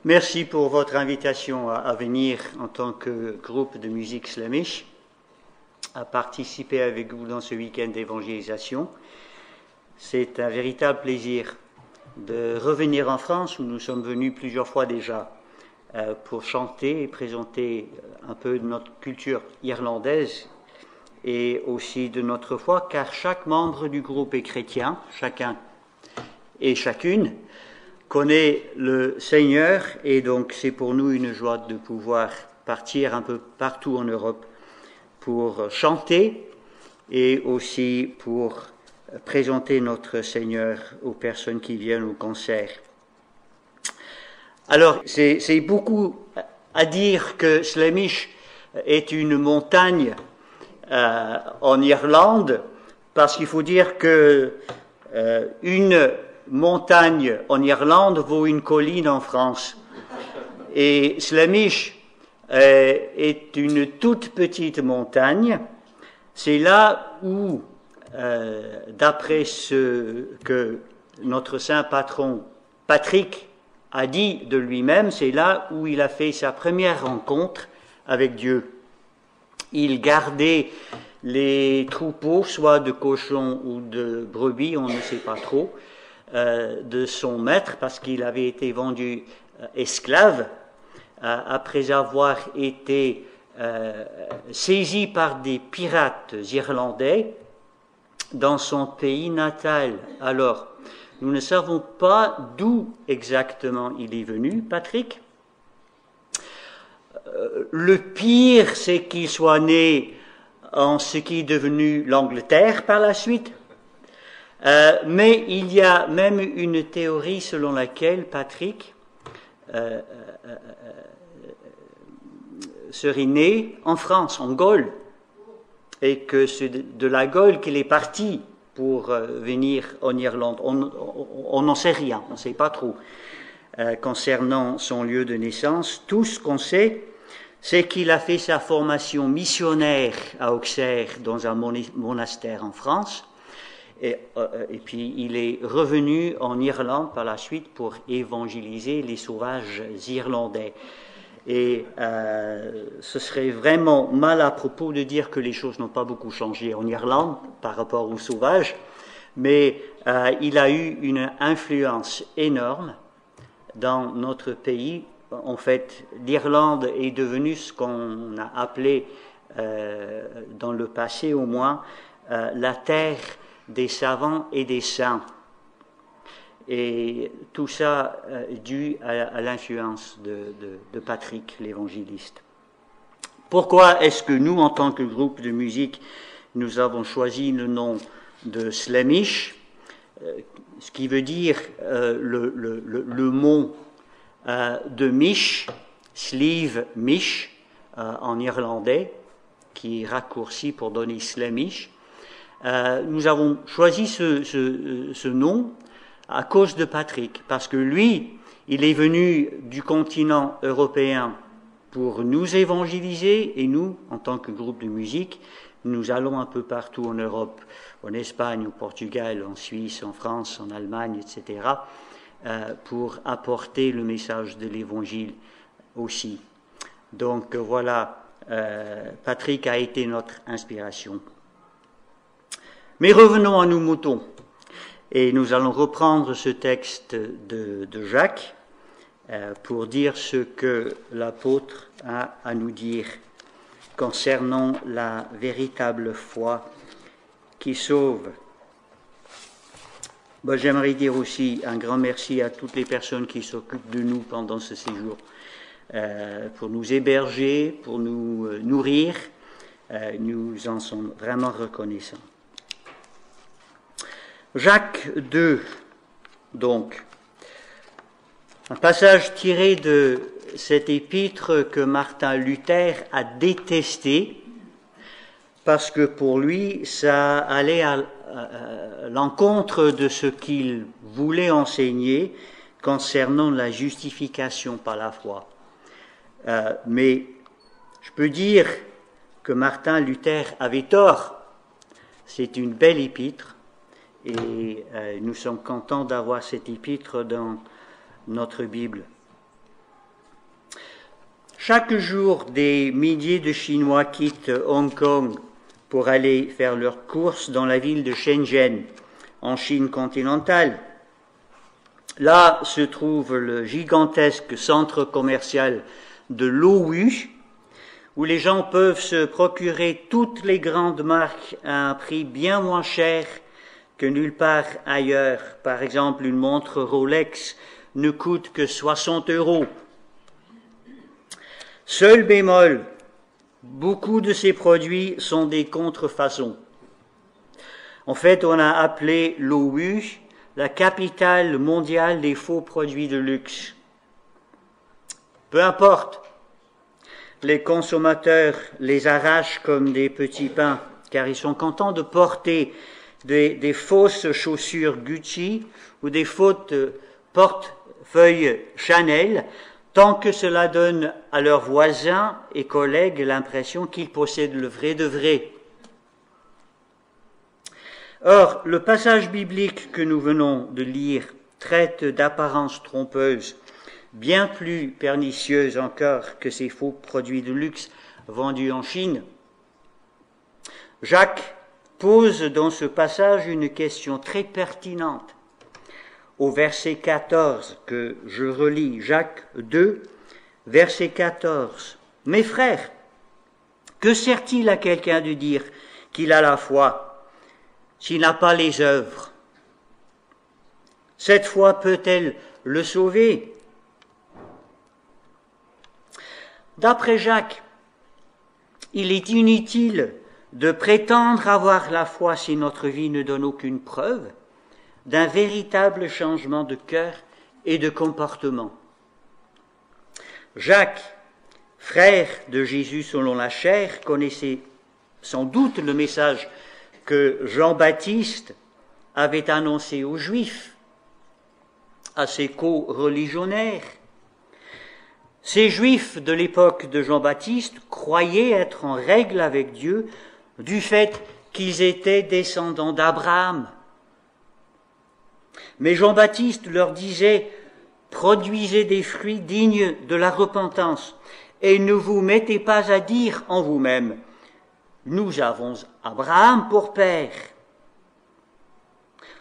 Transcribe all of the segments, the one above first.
Merci pour votre invitation à venir en tant que groupe de musique slamish, à participer avec vous dans ce week-end d'évangélisation. C'est un véritable plaisir de revenir en France, où nous sommes venus plusieurs fois déjà, pour chanter et présenter un peu de notre culture irlandaise et aussi de notre foi, car chaque membre du groupe est chrétien, chacun et chacune connaît le Seigneur, et donc c'est pour nous une joie de pouvoir partir un peu partout en Europe pour chanter et aussi pour présenter notre Seigneur aux personnes qui viennent au concert. Alors, c'est beaucoup à dire que Slamish est une montagne en Irlande, parce qu'il faut dire que une montagne en Irlande vaut une colline en France. Et Slamish est une toute petite montagne. C'est là où, d'après ce que notre saint patron Patrick a dit de lui-même, c'est là où il a fait sa première rencontre avec Dieu. Il gardait les troupeaux, soit de cochons ou de brebis, on ne sait pas trop, de son maître, parce qu'il avait été vendu esclave, après avoir été saisi par des pirates irlandais dans son pays natal. Alors, nous ne savons pas d'où exactement il est venu, Patrick. Le pire, c'est qu'il soit né en ce qui est devenu l'Angleterre par la suite. Mais il y a même une théorie selon laquelle Patrick serait né en France, en Gaule, et que c'est de la Gaule qu'il est parti pour venir en Irlande. On n'en sait rien, on ne sait pas trop concernant son lieu de naissance. Tout ce qu'on sait, c'est qu'il a fait sa formation missionnaire à Auxerre dans un monastère en France, et puis il est revenu en Irlande par la suite pour évangéliser les sauvages irlandais. Et ce serait vraiment mal à propos de dire que les choses n'ont pas beaucoup changé en Irlande par rapport aux sauvages, mais il a eu une influence énorme dans notre pays. En fait, l'Irlande est devenue ce qu'on a appelé, dans le passé au moins, la terre des savants et des saints. Et tout ça dû à l'influence de Patrick, l'évangéliste. Pourquoi est-ce que nous, en tant que groupe de musique, nous avons choisi le nom de Slamish, ce qui veut dire le mot de Mish, Slieve Mish, en irlandais, qui est raccourci pour donner Slamish. Nous avons choisi ce nom à cause de Patrick, parce que lui, il est venu du continent européen pour nous évangéliser, et nous, en tant que groupe de musique, nous allons un peu partout en Europe, en Espagne, au Portugal, en Suisse, en France, en Allemagne, etc., pour apporter le message de l'Évangile aussi. Donc voilà, Patrick a été notre inspiration. Mais revenons à nos moutons, et nous allons reprendre ce texte de Jacques pour dire ce que l'apôtre a à nous dire concernant la véritable foi qui sauve. Bon, j'aimerais dire aussi un grand merci à toutes les personnes qui s'occupent de nous pendant ce séjour, pour nous héberger, pour nous nourrir. Nous en sommes vraiment reconnaissants. Jacques 2, donc, un passage tiré de cet épître que Martin Luther a détesté, parce que pour lui, ça allait à l'encontre de ce qu'il voulait enseigner concernant la justification par la foi. Mais je peux dire que Martin Luther avait tort. C'est une belle épître, et nous sommes contents d'avoir cet épître dans notre Bible. Chaque jour, des milliers de Chinois quittent Hong Kong pour aller faire leurs courses dans la ville de Shenzhen, en Chine continentale. Là se trouve le gigantesque centre commercial de Lowu, où les gens peuvent se procurer toutes les grandes marques à un prix bien moins cher que nulle part ailleurs. Par exemple, une montre Rolex ne coûte que 60 €. Seul bémol, beaucoup de ces produits sont des contrefaçons. En fait, on a appelé Lowu la capitale mondiale des faux produits de luxe. Peu importe, les consommateurs les arrachent comme des petits pains, car ils sont contents de porter des fausses chaussures Gucci ou des fausses portefeuilles Chanel, tant que cela donne à leurs voisins et collègues l'impression qu'ils possèdent le vrai de vrai. Or, le passage biblique que nous venons de lire traite d'apparences trompeuses, bien plus pernicieuses encore que ces faux produits de luxe vendus en Chine. Jacques pose dans ce passage une question très pertinente. Au verset 14 que je relis, Jacques 2, verset 14. « Mes frères, que sert-il à quelqu'un de dire qu'il a la foi s'il n'a pas les œuvres? Cette foi peut-elle le sauver ?» D'après Jacques, il est inutile de prétendre avoir la foi si notre vie ne donne aucune preuve d'un véritable changement de cœur et de comportement. Jacques, frère de Jésus selon la chair, connaissait sans doute le message que Jean-Baptiste avait annoncé aux Juifs, à ses co-religionnaires. Ces Juifs de l'époque de Jean-Baptiste croyaient être en règle avec Dieu du fait qu'ils étaient descendants d'Abraham. Mais Jean-Baptiste leur disait « Produisez des fruits dignes de la repentance et ne vous mettez pas à dire en vous-même « Nous avons Abraham pour père ».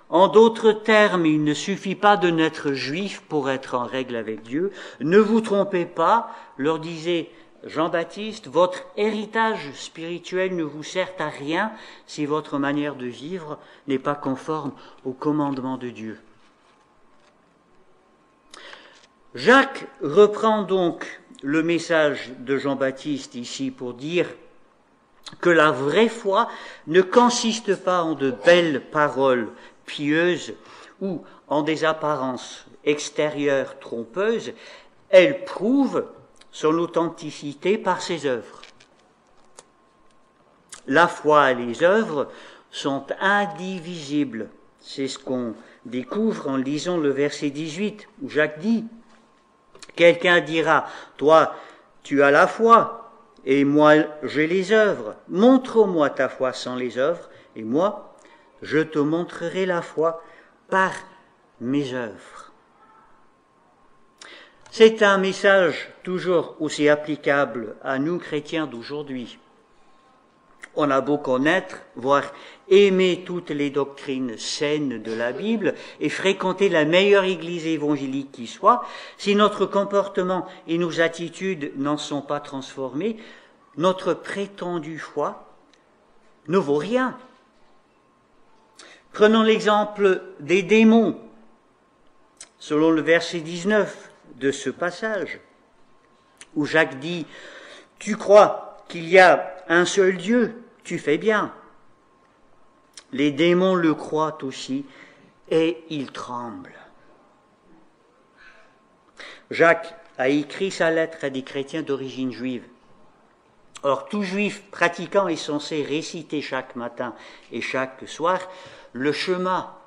En d'autres termes, il ne suffit pas de naître juif pour être en règle avec Dieu. Ne vous trompez pas, leur disait Jean-Baptiste, votre héritage spirituel ne vous sert à rien si votre manière de vivre n'est pas conforme au commandement de Dieu. Jacques reprend donc le message de Jean-Baptiste ici pour dire que la vraie foi ne consiste pas en de belles paroles pieuses ou en des apparences extérieures trompeuses, elle prouve son authenticité par ses œuvres. La foi et les œuvres sont indivisibles. C'est ce qu'on découvre en lisant le verset 18 où Jacques dit « Quelqu'un dira, toi, tu as la foi, et moi, j'ai les œuvres. Montre-moi ta foi sans les œuvres, et moi, je te montrerai la foi par mes œuvres. » C'est un message toujours aussi applicable à nous chrétiens d'aujourd'hui. On a beau connaître, voire aimer toutes les doctrines saines de la Bible et fréquenter la meilleure église évangélique qui soit, si notre comportement et nos attitudes n'en sont pas transformés, notre prétendue foi ne vaut rien. Prenons l'exemple des démons, selon le verset 19 de ce passage, où Jacques dit « Tu crois qu'il y a un seul Dieu, tu fais bien. » Les démons le croient aussi et ils tremblent. Jacques a écrit sa lettre à des chrétiens d'origine juive. Or, tout juif pratiquant est censé réciter chaque matin et chaque soir le schéma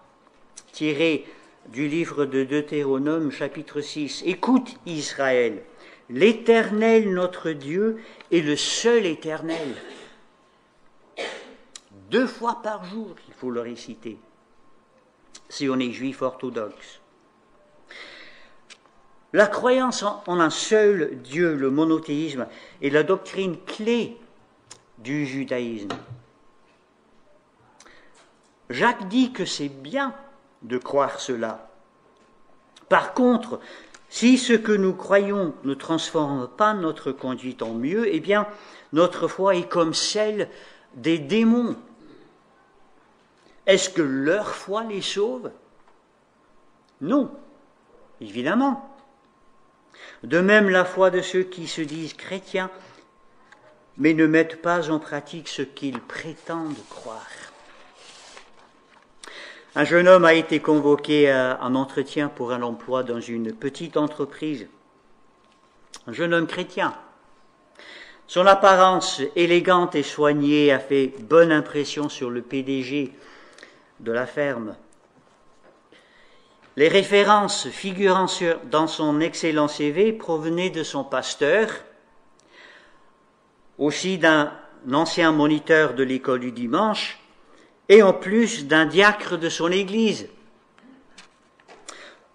tiré du livre de Deutéronome, chapitre 6. « Écoute, Israël, l'Éternel, notre Dieu, est le seul Éternel. » 2 fois par jour, il faut le réciter, si on est juif orthodoxe. La croyance en un seul Dieu, le monothéisme, est la doctrine clé du judaïsme. Jacques dit que c'est bien de croire cela. Par contre, si ce que nous croyons ne transforme pas notre conduite en mieux, eh bien, notre foi est comme celle des démons. Est-ce que leur foi les sauve? Non, évidemment. De même, la foi de ceux qui se disent chrétiens, mais ne mettent pas en pratique ce qu'ils prétendent croire. Un jeune homme a été convoqué à un entretien pour un emploi dans une petite entreprise. Un jeune homme chrétien. Son apparence élégante et soignée a fait bonne impression sur le PDG de la ferme. Les références figurant dans son excellent CV provenaient de son pasteur, aussi d'un ancien moniteur de l'école du dimanche, et en plus d'un diacre de son église.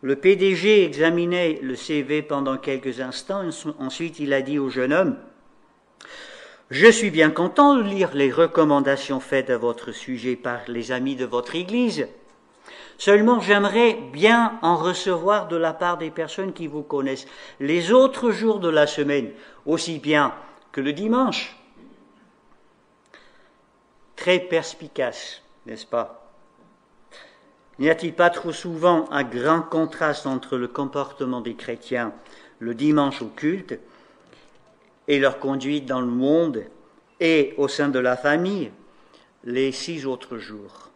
Le PDG examinait le CV pendant quelques instants, ensuite il a dit au jeune homme « Je suis bien content de lire les recommandations faites à votre sujet par les amis de votre église. Seulement j'aimerais bien en recevoir de la part des personnes qui vous connaissent les autres jours de la semaine, aussi bien que le dimanche. » Très perspicace, n'est-ce pas? N'y a-t-il pas trop souvent un grand contraste entre le comportement des chrétiens le dimanche au culte et leur conduite dans le monde et au sein de la famille les 6 autres jours?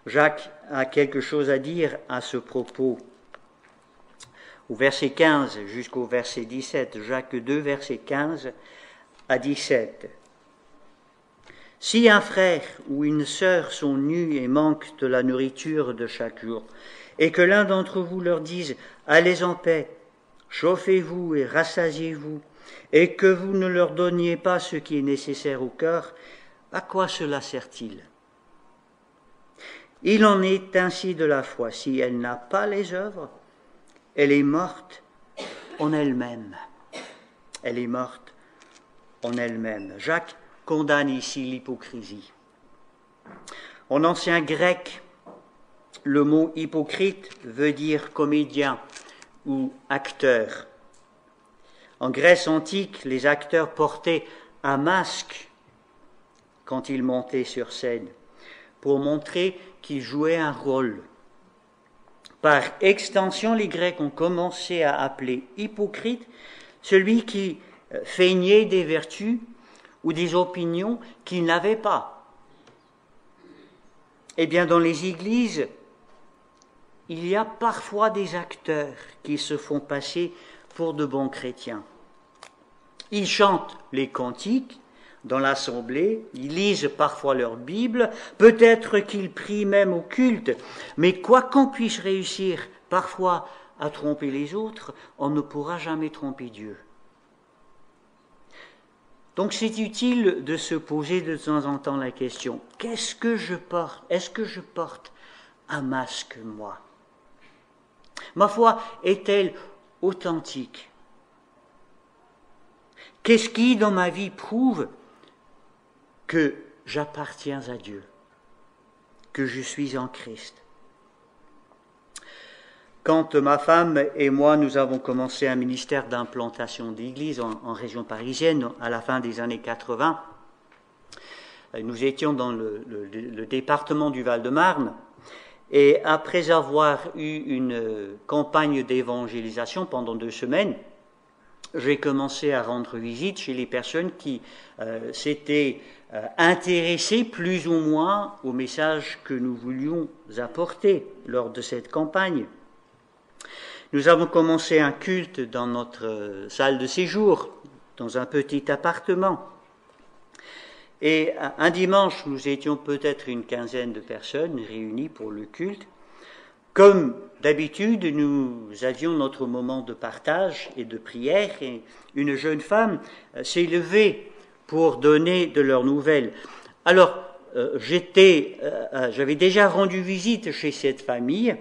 Jacques a quelque chose à dire à ce propos. Au verset 15 jusqu'au verset 17, Jacques 2, verset 15 à 17. Si un frère ou une sœur sont nus et manquent de la nourriture de chaque jour, et que l'un d'entre vous leur dise « Allez en paix, chauffez-vous et rassasiez-vous », et que vous ne leur donniez pas ce qui est nécessaire au corps, à quoi cela sert-il? Il en est ainsi de la foi. Si elle n'a pas les œuvres, elle est morte en elle-même. Elle est morte en elle-même. Jacques condamne ici l'hypocrisie. En ancien grec, le mot hypocrite veut dire comédien ou acteur. En Grèce antique, les acteurs portaient un masque quand ils montaient sur scène pour montrer qu'ils jouaient un rôle. Par extension, les Grecs ont commencé à appeler hypocrite celui qui feignait des vertus ou des opinions qu'il n'avait pas. Eh bien, dans les églises, il y a parfois des acteurs qui se font passer pour de bons chrétiens. Ils chantent les cantiques dans l'assemblée, ils lisent parfois leur Bible, peut-être qu'ils prient même au culte, mais quoi qu'on puisse réussir parfois à tromper les autres, on ne pourra jamais tromper Dieu. Donc c'est utile de se poser de temps en temps la question, qu'est-ce que je porte? Est-ce que je porte un masque, moi? Ma foi est-elle authentique? Qu'est-ce qui, dans ma vie, prouve que j'appartiens à Dieu, que je suis en Christ? Quand ma femme et moi, nous avons commencé un ministère d'implantation d'église en région parisienne à la fin des années 80, nous étions dans le département du Val-de-Marne, et après avoir eu une campagne d'évangélisation pendant 2 semaines, j'ai commencé à rendre visite chez les personnes qui s'étaient intéressées plus ou moins au message que nous voulions apporter lors de cette campagne. Nous avons commencé un culte dans notre salle de séjour, dans un petit appartement. Et un dimanche, nous étions peut-être une quinzaine de personnes réunies pour le culte. Comme d'habitude, nous avions notre moment de partage et de prière, et une jeune femme s'est levée pour donner de leurs nouvelles. Alors, j'avais déjà rendu visite chez cette famille,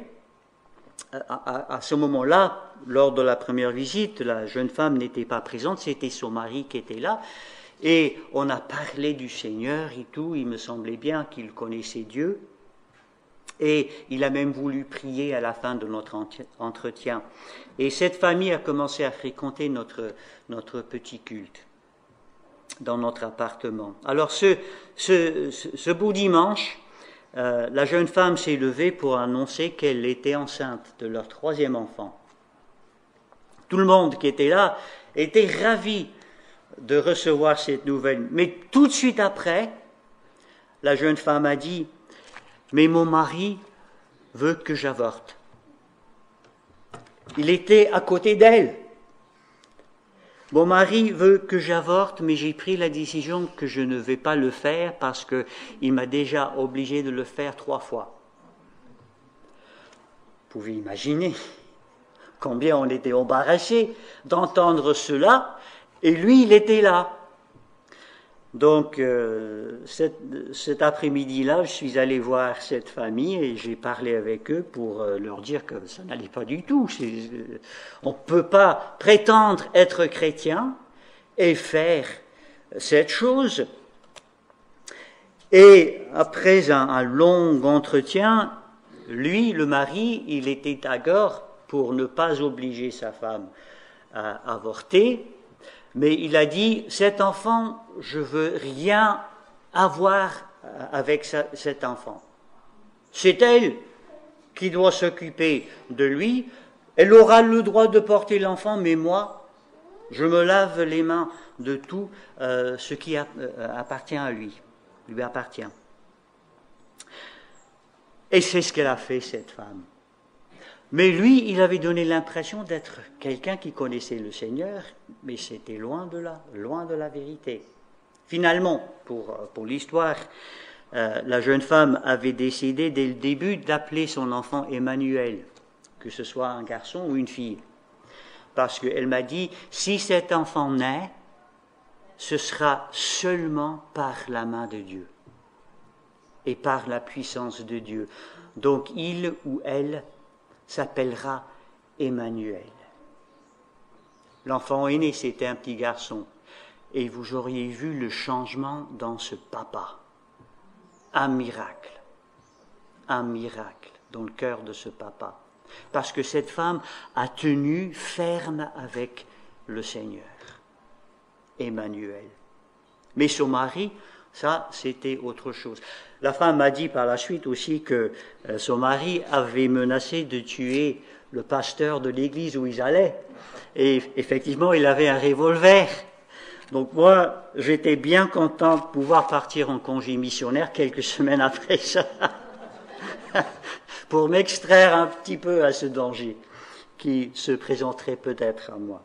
à ce moment-là, lors de la première visite, la jeune femme n'était pas présente, c'était son mari qui était là. Et on a parlé du Seigneur et tout, il me semblait bien qu'il connaissait Dieu. Et il a même voulu prier à la fin de notre entretien. Et cette famille a commencé à fréquenter notre petit culte dans notre appartement. Alors ce beau dimanche, la jeune femme s'est levée pour annoncer qu'elle était enceinte de leur 3e enfant. Tout le monde qui était là était ravi de recevoir cette nouvelle. Mais tout de suite après, la jeune femme a dit: mais mon mari veut que j'avorte. Il était à côté d'elle. Mon mari veut que j'avorte, mais j'ai pris la décision que je ne vais pas le faire parce qu'il m'a déjà obligé de le faire 3 fois. Vous pouvez imaginer combien on était embarrassés d'entendre cela, et lui, il était là. Donc, cet après-midi-là, je suis allé voir cette famille et j'ai parlé avec eux pour leur dire que ça n'allait pas du tout. On ne peut pas prétendre être chrétien et faire cette chose. Et après un long entretien, lui, le mari, il était d'accord pour ne pas obliger sa femme à avorter. Mais il a dit: cet enfant, je veux rien avoir avec cet enfant. C'est elle qui doit s'occuper de lui. Elle aura le droit de porter l'enfant, mais moi, je me lave les mains de tout ce qui appartient à lui appartient. Et c'est ce qu'elle a fait, cette femme. Mais lui, il avait donné l'impression d'être quelqu'un qui connaissait le Seigneur, mais c'était loin de là, loin de la vérité. Finalement, pour l'histoire, la jeune femme avait décidé dès le début d'appeler son enfant Emmanuel, que ce soit un garçon ou une fille. Parce qu'elle m'a dit: si cet enfant naît, ce sera seulement par la main de Dieu et par la puissance de Dieu. Donc il ou elle s'appellera Emmanuel. L'enfant aîné, c'était un petit garçon. Et vous auriez vu le changement dans ce papa. Un miracle dans le cœur de ce papa. Parce que cette femme a tenu ferme avec le Seigneur. Emmanuel. Mais son mari, ça, c'était autre chose. La femme m'a dit par la suite aussi que son mari avait menacé de tuer le pasteur de l'église où ils allaient. Et effectivement, il avait un revolver. Donc moi, j'étais bien content de pouvoir partir en congé missionnaire quelques semaines après ça, pour m'extraire un petit peu à ce danger qui se présenterait peut-être à moi.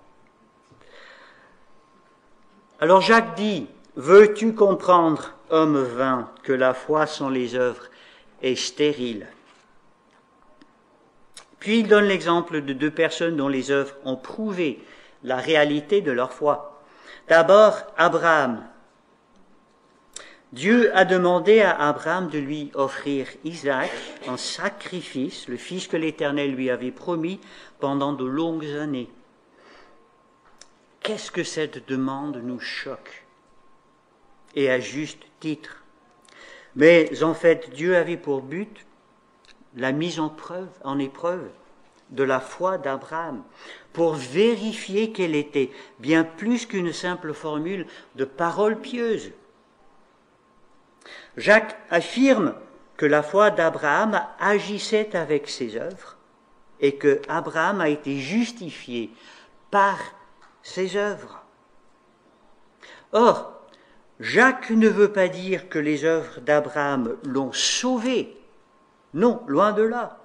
Alors Jacques dit: veux-tu comprendre, homme vain, que la foi sans les œuvres est stérile? Puis il donne l'exemple de 2 personnes dont les œuvres ont prouvé la réalité de leur foi. D'abord, Abraham. Dieu a demandé à Abraham de lui offrir Isaac en sacrifice, le fils que l'Éternel lui avait promis pendant de longues années. Qu'est-ce que cette demande nous choque? Et à juste titre. Mais en fait, Dieu avait pour but la mise en épreuve de la foi d'Abraham, pour vérifier qu'elle était bien plus qu'une simple formule de paroles pieuses. Jacques affirme que la foi d'Abraham agissait avec ses œuvres et que Abraham a été justifié par ses œuvres. Or, Jacques ne veut pas dire que les œuvres d'Abraham l'ont sauvé. Non, loin de là.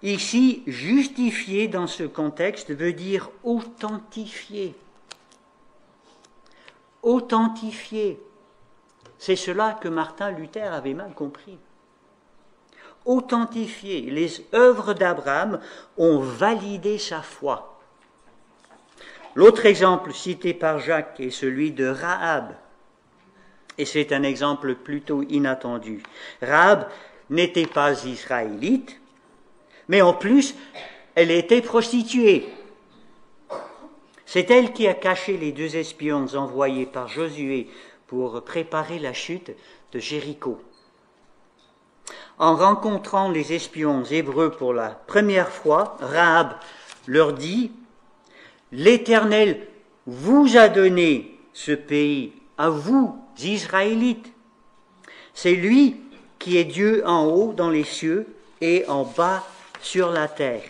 Ici, justifier dans ce contexte veut dire authentifier. Authentifier. C'est cela que Martin Luther avait mal compris. Authentifier. Les œuvres d'Abraham ont validé sa foi. L'autre exemple cité par Jacques est celui de Rahab. Et c'est un exemple plutôt inattendu. Rahab n'était pas israélite, mais en plus, elle était prostituée. C'est elle qui a caché les 2 espions envoyés par Josué pour préparer la chute de Jéricho. En rencontrant les espions hébreux pour la première fois, Rahab leur dit « L'Éternel vous a donné ce pays, à vous, Israélites. C'est lui qui est Dieu en haut dans les cieux et en bas sur la terre. »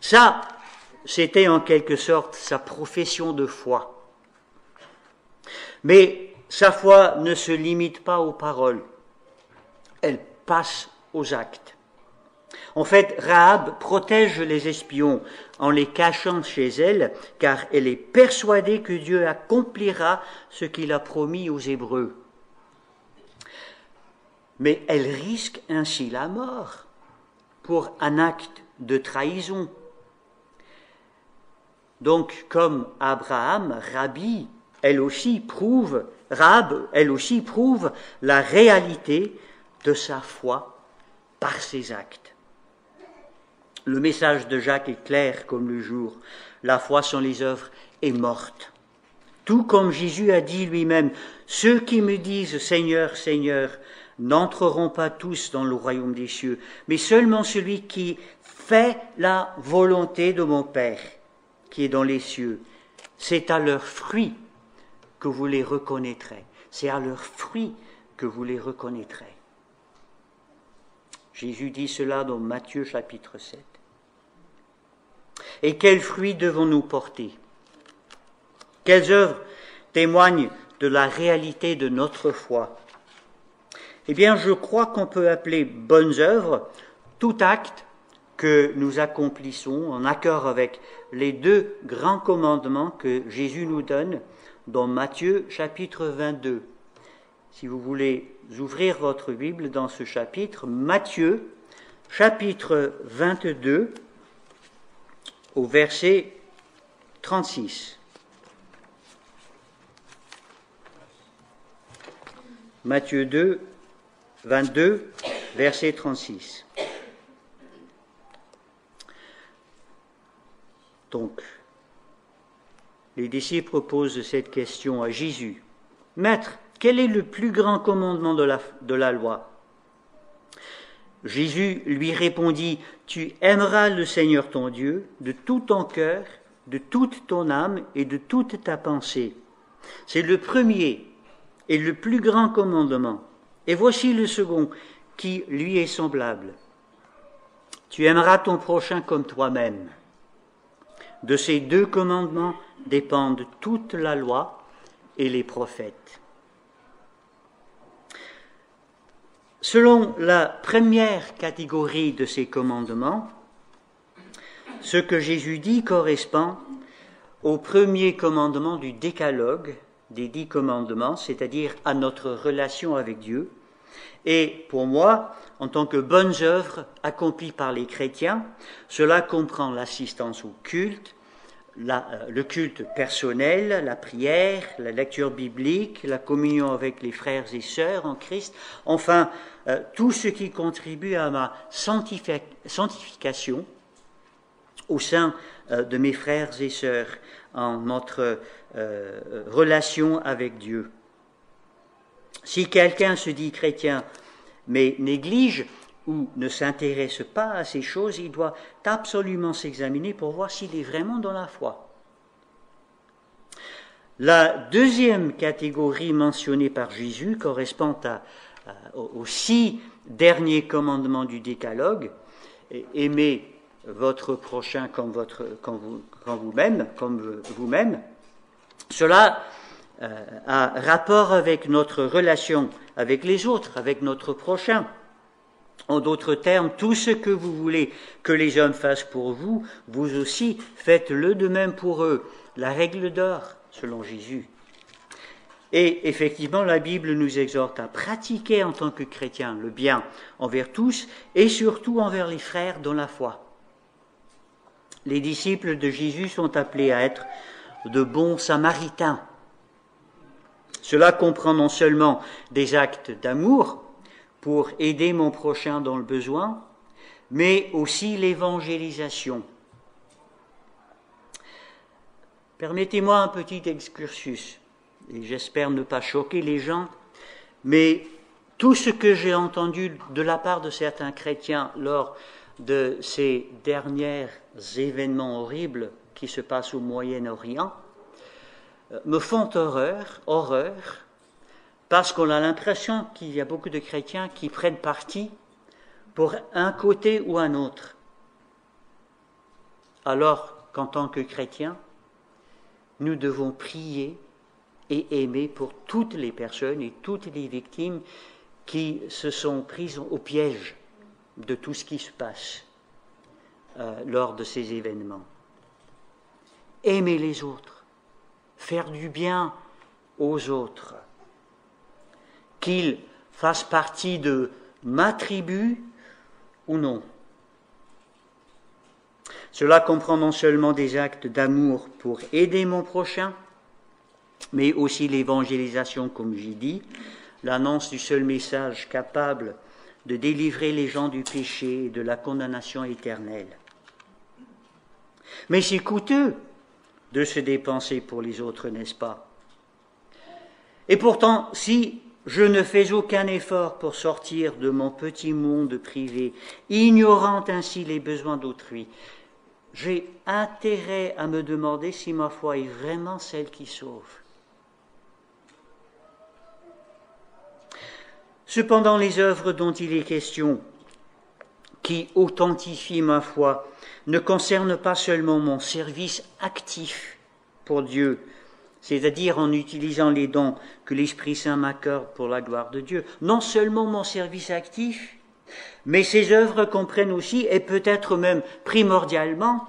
Ça, c'était en quelque sorte sa profession de foi. Mais sa foi ne se limite pas aux paroles. Elle passe aux actes. En fait, Rahab protège les espions en les cachant chez elle, car elle est persuadée que Dieu accomplira ce qu'il a promis aux Hébreux. Mais elle risque ainsi la mort pour un acte de trahison. Donc, comme Abraham, Rahab, elle aussi prouve la réalité de sa foi par ses actes. Le message de Jacques est clair comme le jour. La foi sans les œuvres est morte. Tout comme Jésus a dit lui-même, « Ceux qui me disent Seigneur, Seigneur, n'entreront pas tous dans le royaume des cieux, mais seulement celui qui fait la volonté de mon Père, qui est dans les cieux. C'est à leurs fruits que vous les reconnaîtrez. C'est à leurs fruits que vous les reconnaîtrez. » Jésus dit cela dans Matthieu chapitre 7. Et quels fruits devons-nous porter? Quelles œuvres témoignent de la réalité de notre foi? Eh bien, je crois qu'on peut appeler bonnes œuvres tout acte que nous accomplissons en accord avec les 2 grands commandements que Jésus nous donne dans Matthieu chapitre 22. Si vous voulez ouvrir votre Bible dans ce chapitre, Matthieu chapitre 22 au verset 36. Matthieu 22, verset 36. Donc, les disciples posent cette question à Jésus. « Maître, quel est le plus grand commandement de la loi ?» Jésus lui répondit, « Tu aimeras le Seigneur ton Dieu de tout ton cœur, de toute ton âme et de toute ta pensée. C'est le premier et le plus grand commandement. Et voici le second, qui lui est semblable. Tu aimeras ton prochain comme toi-même. De ces 2 commandements dépendent toute la loi et les prophètes. » Selon la première catégorie de ces commandements, ce que Jésus dit correspond au premier commandement du décalogue des 10 commandements, c'est-à-dire à notre relation avec Dieu. Et pour moi, en tant que bonnes œuvres accomplies par les chrétiens, cela comprend l'assistance au culte, le culte personnel, la prière, la lecture biblique, la communion avec les frères et sœurs en Christ, enfin, tout ce qui contribue à ma sanctification au sein de mes frères et sœurs en notre relation avec Dieu. Si quelqu'un se dit chrétien, mais néglige ou ne s'intéresse pas à ces choses, il doit absolument s'examiner pour voir s'il est vraiment dans la foi. La deuxième catégorie mentionnée par Jésus correspond aux 6 derniers commandements du décalogue. Aimez votre prochain comme vous-même. Cela a rapport avec notre relation avec les autres, avec notre prochain. En d'autres termes, tout ce que vous voulez que les hommes fassent pour vous, vous aussi faites-le de même pour eux. La règle d'or, selon Jésus. Et effectivement, la Bible nous exhorte à pratiquer en tant que chrétiens le bien envers tous et surtout envers les frères dans la foi. Les disciples de Jésus sont appelés à être de bons samaritains. Cela comprend non seulement des actes d'amour pour aider mon prochain dans le besoin, mais aussi l'évangélisation. Permettez-moi un petit excursus, et j'espère ne pas choquer les gens, mais tout ce que j'ai entendu de la part de certains chrétiens lors de ces derniers événements horribles qui se passent au Moyen-Orient me font horreur, parce qu'on a l'impression qu'il y a beaucoup de chrétiens qui prennent parti pour un côté ou un autre. Alors qu'en tant que chrétiens, nous devons prier et aimer pour toutes les personnes et toutes les victimes qui se sont prises au piège de tout ce qui se passe lors de ces événements. Aimer les autres, faire du bien aux autres, qu'ils fassent partie de ma tribu ou non. Cela comprend non seulement des actes d'amour pour aider mon prochain, mais aussi l'évangélisation, comme j'ai dit, l'annonce du seul message capable de délivrer les gens du péché et de la condamnation éternelle. Mais c'est coûteux de se dépenser pour les autres, n'est-ce pas? Et pourtant, si je ne fais aucun effort pour sortir de mon petit monde privé, ignorant ainsi les besoins d'autrui, j'ai intérêt à me demander si ma foi est vraiment celle qui sauve. Cependant, les œuvres dont il est question, qui authentifient ma foi, ne concernent pas seulement mon service actif pour Dieu, c'est-à-dire en utilisant les dons que l'Esprit Saint m'accorde pour la gloire de Dieu. Non seulement mon service actif, mais ces œuvres comprennent aussi, et peut-être même primordialement,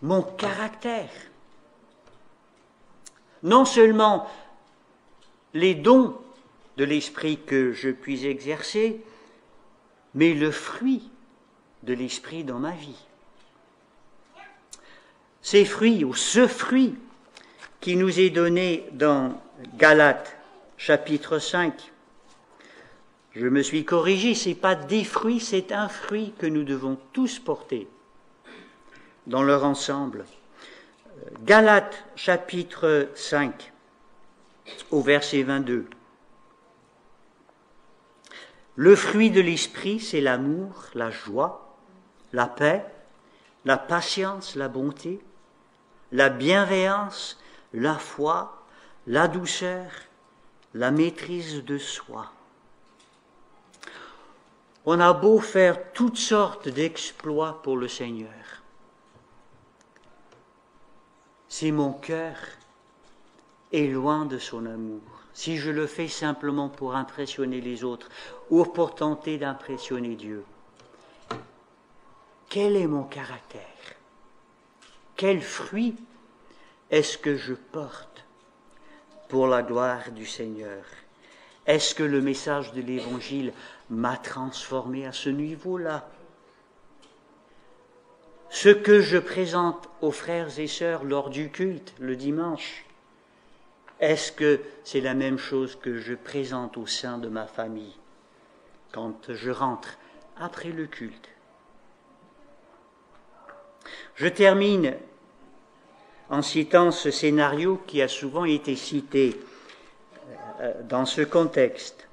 mon caractère. Non seulement les dons de l'Esprit que je puis exercer, mais le fruit de l'Esprit dans ma vie. Ces fruits, ou ce fruit qui nous est donné dans Galates, chapitre 5, je me suis corrigé, ce n'est pas des fruits, c'est un fruit que nous devons tous porter dans leur ensemble. Galates, chapitre 5, au verset 22. Le fruit de l'esprit, c'est l'amour, la joie, la paix, la patience, la bonté, la bienveillance, la foi, la douceur, la maîtrise de soi. On a beau faire toutes sortes d'exploits pour le Seigneur. Si mon cœur est loin de son amour, si je le fais simplement pour impressionner les autres ou pour tenter d'impressionner Dieu, quel est mon caractère? Quel fruit est-ce que je porte pour la gloire du Seigneur? Est-ce que le message de l'Évangile m'a transformé à ce niveau-là? Ce que je présente aux frères et sœurs lors du culte le dimanche, est-ce que c'est la même chose que je présente au sein de ma famille quand je rentre après le culte? Je termine en citant ce scénario qui a souvent été cité dans ce contexte,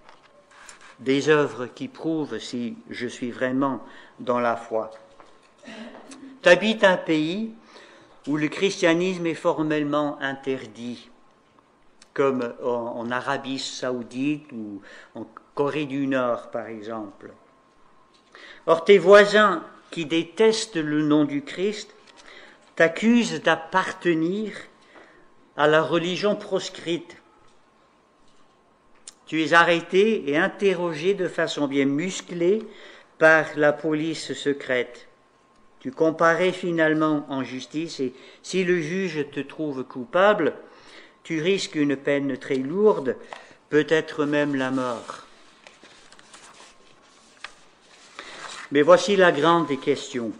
des œuvres qui prouvent si je suis vraiment dans la foi. Tu habites un pays où le christianisme est formellement interdit, comme en Arabie saoudite ou en Corée du Nord, par exemple. Or, tes voisins qui détestent le nom du Christ t'accusent d'appartenir à la religion proscrite. Tu es arrêté et interrogé de façon bien musclée par la police secrète. Tu comparais finalement en justice et si le juge te trouve coupable, tu risques une peine très lourde, peut-être même la mort. Mais voici la grande question.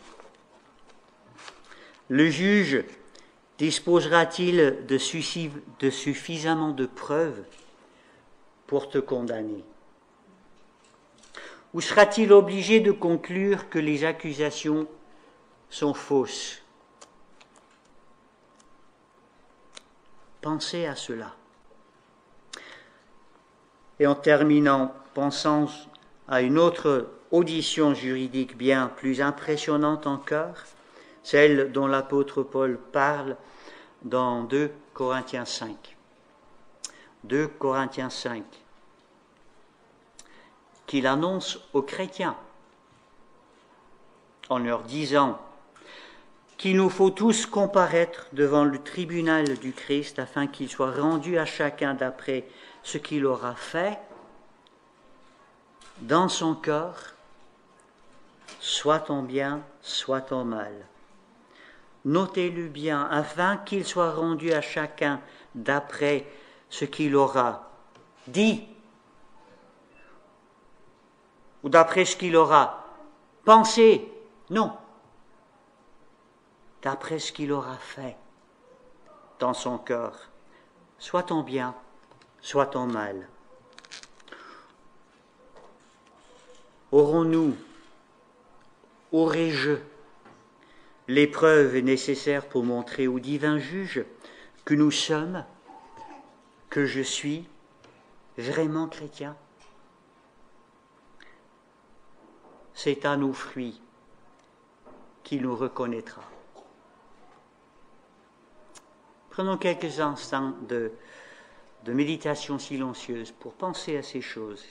Le juge disposera-t-il de suffisamment de preuves pour te condamner? Ou sera-t-il obligé de conclure que les accusations sont fausses? Pensez à cela. Et en terminant, pensons à une autre audition juridique bien plus impressionnante encore, celle dont l'apôtre Paul parle dans 2 Corinthiens 5. 2 Corinthiens 5, qu'il annonce aux chrétiens en leur disant qu'il nous faut tous comparaître devant le tribunal du Christ afin qu'il soit rendu à chacun d'après ce qu'il aura fait dans son corps, soit en bien, soit en mal. Notez-le bien, afin qu'il soit rendu à chacun d'après ce qu'il aura dit, ou d'après ce qu'il aura pensé, non, d'après ce qu'il aura fait dans son corps, soit en bien, soit en mal. Aurons-nous, aurais-je les preuves nécessaires pour montrer au divin juge que nous sommes, que je suis vraiment chrétien? C'est à nos fruits qu'il nous reconnaîtra. Prenons quelques instants de méditation silencieuse pour penser à ces choses.